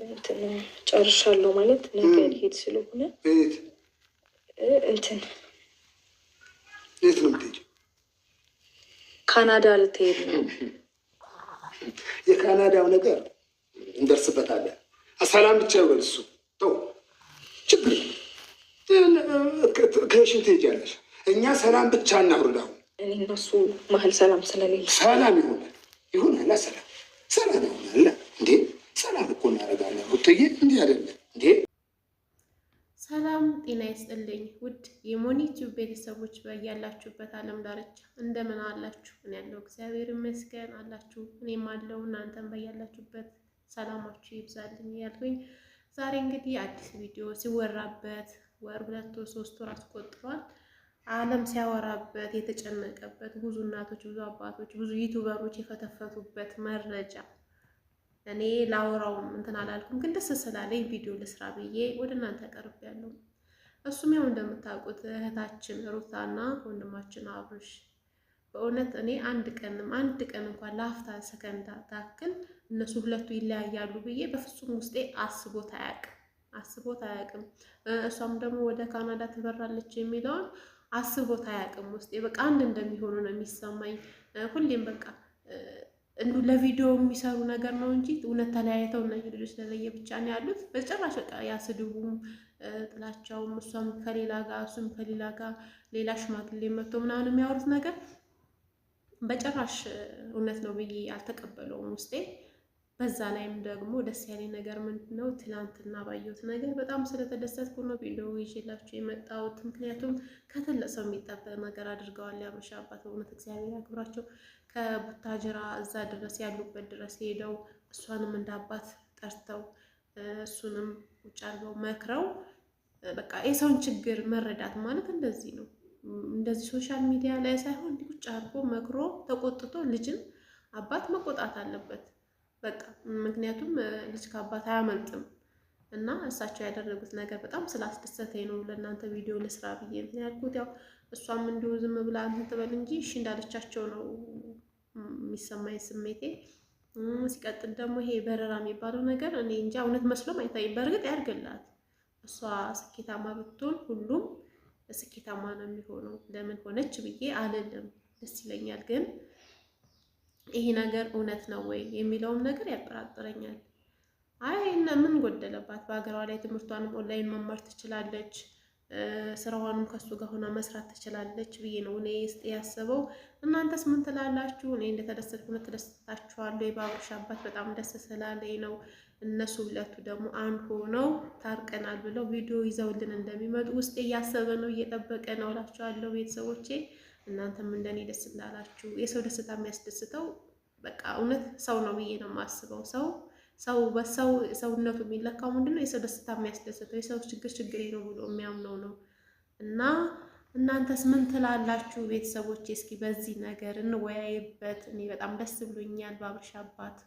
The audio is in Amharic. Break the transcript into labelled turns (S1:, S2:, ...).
S1: እንትን ጨርሻለሁ ማለት ነገ ሊሄድ ስለሆነ እንትን
S2: የት ነው የምትሄጂው?
S1: ካናዳ ልትሄድ ነው።
S2: የካናዳው ነገር እንደርስበታለን። ሰላም ብቻ ይበል እሱ ተው፣ ችግር ከሽን ትሄጃለሽ። እኛ ሰላም ብቻ እናውርድ። አሁን
S1: እኔ እነሱ መሀል ሰላም ስለሌለ
S2: ሰላም ይሆናል። ሰላም ይሆናል እንዴ? ሰላም እኮ እናደርጋለን። ውጥዬ እንዲህ አይደለም እንዴ?
S3: ሰላም ጤና ይስጥልኝ ውድ የሞኒ ቲዩብ ቤተሰቦች በያላችሁበት ዓለም ዳርቻ እንደምን አላችሁ? እኔ ያለው እግዚአብሔር ይመስገን አላችሁ። እኔም አለው እናንተም በያላችሁበት ሰላማችሁ ይብዛልኝ ያልኩኝ ዛሬ እንግዲህ አዲስ ቪዲዮ ሲወራበት ወር 2 ወር 3 ወር አስቆጥሯል። ዓለም ሲያወራበት የተጨነቀበት ብዙ እናቶች፣ ብዙ አባቶች፣ ብዙ ዩቲዩበሮች የፈተፈቱበት መረጃ እኔ ላወራውም እንትን አላልኩም፣ ግን ደስ ስላለኝ ቪዲዮ ልስራ ብዬ ወደ እናንተ ቀርቤያለሁ። እሱም ያው እንደምታውቁት እህታችን ሩታና ወንድማችን አብርሽ በእውነት እኔ አንድ ቀን እንኳን ለአፍታ ሰከንድ ታክል እነሱ ሁለቱ ይለያያሉ ብዬ በፍጹም ውስጤ አስቦት አያውቅም። እሷም ደግሞ ወደ ካናዳ ትበራለች የሚለውን አስቦት አያውቅም ውስጤ። በቃ አንድ እንደሚሆኑ ነው የሚሰማኝ ሁሌም። በቃ እንዱ ለቪዲዮ የሚሰሩ ነገር ነው እንጂ እውነት ተለያይተው እነዚህ ልጆች ለለየ ብቻ ነው ያሉት። በጭራሽ በቃ ያስድቡም ጥላቻውም እሷም ከሌላ ጋር እሱም ከሌላ ጋር ሌላ ሽማግሌ መጥቶ ምናምን የሚያወሩት ነገር በጭራሽ እውነት ነው ብዬ አልተቀበለውም ውስጤ። በዛ ላይም ደግሞ ደስ ያለኝ ነገር ምንድነው ትናንትና ባየሁት ነገር በጣም ስለተደሰትኩ ነው ቪዲዮ ይዤላችሁ የመጣሁት። ምክንያቱም ከትልቅ ሰው የሚጠበቅ ነገር አድርገዋል የአብርሽ አባት። በእውነት እግዚአብሔር ያክብራቸው። ከቡታጅራ እዛ ድረስ ያሉበት ድረስ ሄደው እሷንም እንደ አባት ጠርተው እሱንም ቁጭ አድርገው መክረው፣ በቃ የሰውን ችግር መረዳት ማለት እንደዚህ ነው። እንደዚህ ሶሻል ሚዲያ ላይ ሳይሆን ቁጭ አድርጎ መክሮ ተቆጥቶ ልጅን አባት መቆጣት አለበት በቃ። ምክንያቱም ልጅ ከአባት አያመልጥም እና እሳቸው ያደረጉት ነገር በጣም ስላስደሰተኝ ነው ለእናንተ ቪዲዮ ልስራ ብዬ እንትን ያልኩት። ያው እሷም እንዲሁ ዝም ብላ እንትን ትበል እንጂ እሺ እንዳለቻቸው ነው የሚሰማኝ ስሜቴ። ሲቀጥል ደግሞ ይሄ በረራ የሚባለው ነገር እኔ እንጃ እውነት መስሎም አይታይም። በእርግጥ ያድርግላት፣ እሷ ስኬታማ ብትሆን ሁሉም ስኬታማ ነው የሚሆነው። ለምን ሆነች ብዬ አልልም፣ ደስ ይለኛል። ግን ይሄ ነገር እውነት ነው ወይ የሚለውም ነገር ያጠራጥረኛል። አይ ምን ጎደለባት? በሀገሯ ላይ ትምህርቷንም ኦንላይን መማር ትችላለች፣ ስራዋንም ከሱ ጋር ሆና መስራት ትችላለች ብዬ ነው እኔ ውስጥ ያሰበው። እናንተስ ምን ትላላችሁ? እኔ እንደተደሰትኩ ነው ተደስታችኋለሁ። የአብርሽ አባት በጣም ደስ ስላለኝ ነው። እነሱ ሁለቱ ደግሞ አንድ ሆነው ታርቀናል ብለው ቪዲዮ ይዘውልን እንደሚመጡ ውስጥ እያሰበ ነው፣ እየጠበቀ ነው እላችኋለሁ ቤተሰቦቼ። እናንተም እንደኔ ደስ እንዳላችሁ። የሰው ደስታ የሚያስደስተው በቃ እውነት ሰው ነው ብዬ ነው የማስበው። ሰው ሰውነቱ የሚለካው ምንድነው? የሰው ደስታ የሚያስደስተው፣ የሰው ችግሬ ነው ብሎ የሚያምነው ነው። እና እናንተስ ምን ትላላችሁ ቤተሰቦቼ? እስኪ በዚህ ነገር እንወያይበት። እኔ በጣም ደስ ብሎኛል በአብርሽ አባት